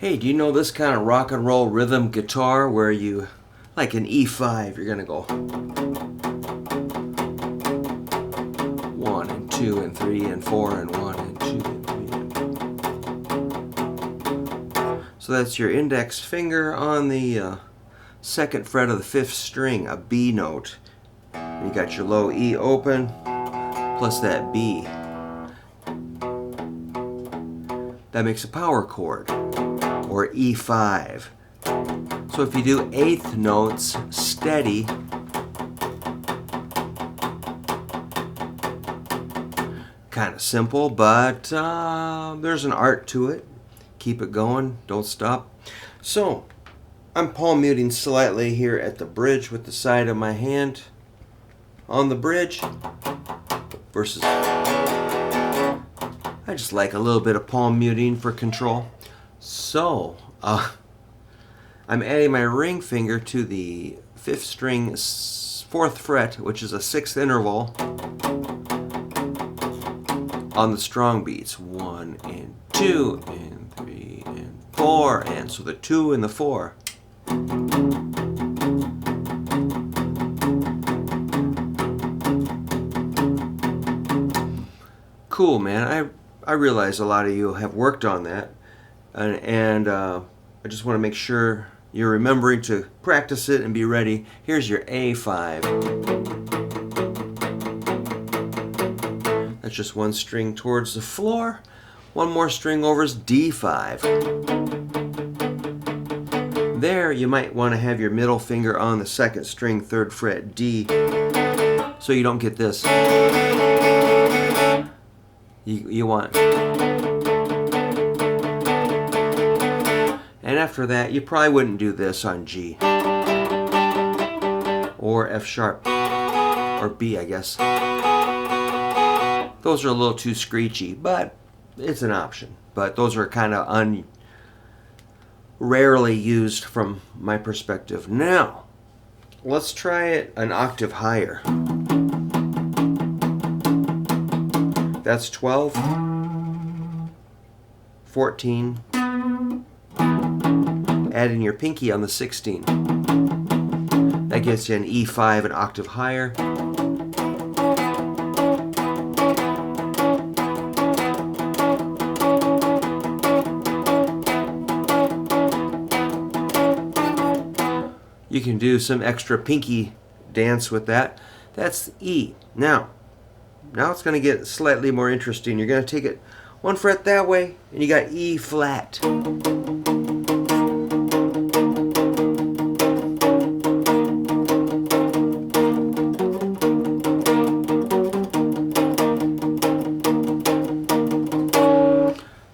Hey, do you know this kind of rock and roll rhythm guitar where you, like an E5, you're going to go 1 and 2 and 3 and 4 and 1 and 2 and 3 and... So that's your index finger on the second fret of the fifth string, a B note. You got your low E open, plus that B. That makes a power chord, or E5. So if you do eighth notes steady, kind of simple, but there's an art to it. Keep it going, don't stop. So I'm palm muting slightly here at the bridge with the side of my hand on the bridge versus... I just like a little bit of palm muting for control. So, I'm adding my ring finger to the fifth string, fourth fret, which is a sixth interval on the strong beats. 1 and 2 and 3 and 4, and so the 2 and the 4. Cool, man. I realize a lot of you have worked on that, and I just want to make sure you're remembering to practice it and be ready. Here's your A5. That's just one string towards the floor. One more string over is D5. There, you might want to have your middle finger on the second string, third fret, D, so you don't get this. You want. And after that, you probably wouldn't do this on G. Or F sharp. Or B, I guess. Those are a little too screechy, but it's an option. But those are kind of rarely used from my perspective. Now, let's try it an octave higher. That's 12, 14, add in your pinky on the 16. That gets you an E5, an octave higher. You can do some extra pinky dance with that. That's E. Now it's going to get slightly more interesting. You're going to take it one fret that way, and you got E flat.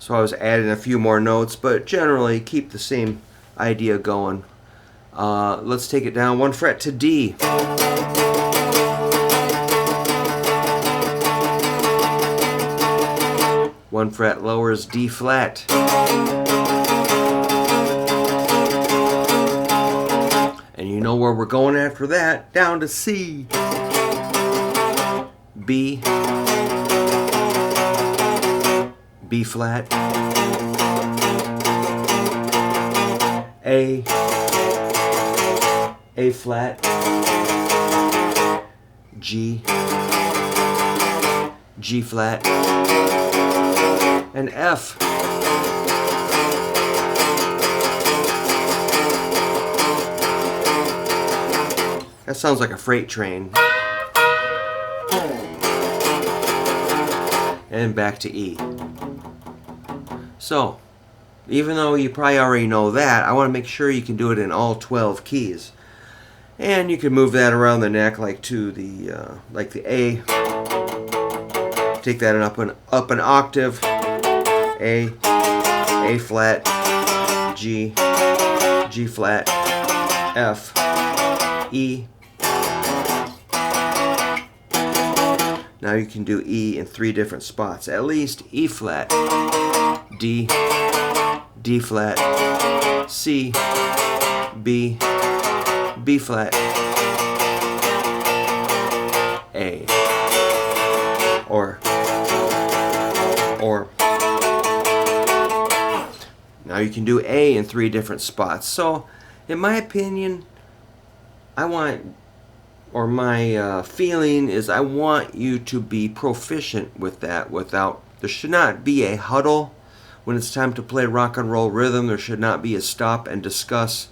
So I was adding a few more notes, but generally keep the same idea going. Let's take it down one fret to D. One fret lower is D flat. And you know where we're going after that, down to C. B. B flat. A flat. G. G flat. And F. That sounds like a freight train. And back to E. So, even though you probably already know that, I want to make sure you can do it in all 12 keys. And you can move that around the neck like to the A. Take that up an octave. A flat, G flat, F, E. Now you can do E in 3 different spots. At least E flat, D flat, C, B flat, A. Or Now you can do A in 3 different spots. So, in my opinion, my feeling is I want you to be proficient with that there should not be a huddle when it's time to play rock and roll rhythm. There should not be a stop and discuss.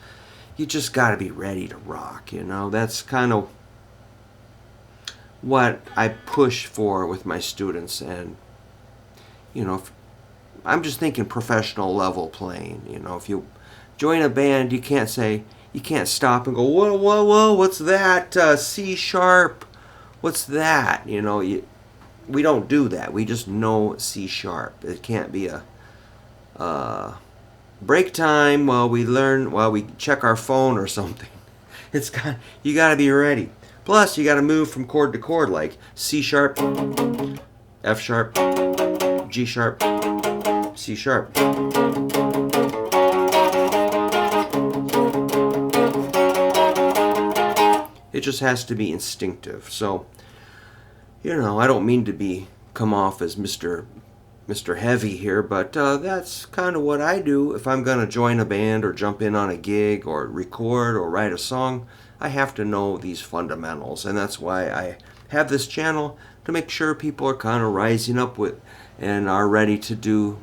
You just got to be ready to rock, That's kind of what I push for with my students. And, I'm just thinking professional level playing. If you join a band, you can't stop and go, whoa, whoa, whoa, what's that? C sharp, what's that? We don't do that. We just know C sharp. It can't be a break time while we check our phone or something. You got to be ready. Plus, you got to move from chord to chord, like C sharp, F sharp, G sharp, C sharp. It just has to be instinctive. So, I don't mean to come off as Mr. Heavy here, but that's kind of what I do. If I'm going to join a band or jump in on a gig or record or write a song, I have to know these fundamentals. And that's why I have this channel, to make sure people are kind of rising up with and are ready to do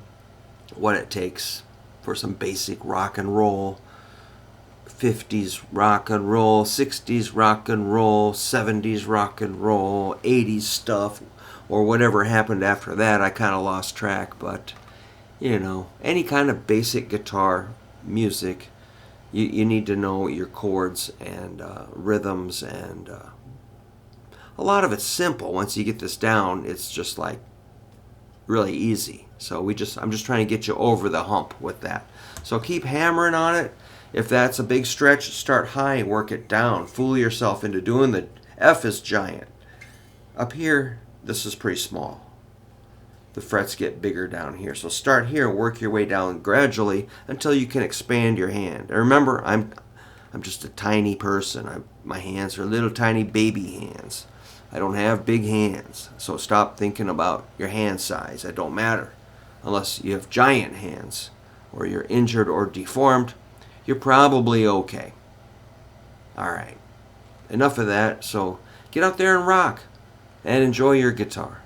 what it takes for some basic rock and roll. 50s rock and roll, 60s rock and roll, 70s rock and roll, 80s stuff, or whatever happened after that. I kind of lost track, but any kind of basic guitar music, you need to know your chords and rhythms, and a lot of it's simple. Once you get this down, it's just like really easy. So I'm just trying to get you over the hump with that. So keep hammering on it. If that's a big stretch, start high and work it down. Fool yourself into doing the F is giant. Up here, this is pretty small. The frets get bigger down here. So start here and work your way down gradually until you can expand your hand. And remember, I'm just a tiny person. My hands are little tiny baby hands. I don't have big hands. So stop thinking about your hand size. It don't matter. Unless you have giant hands or you're injured or deformed, you're probably okay. All right. Enough of that. So get out there and rock and enjoy your guitar.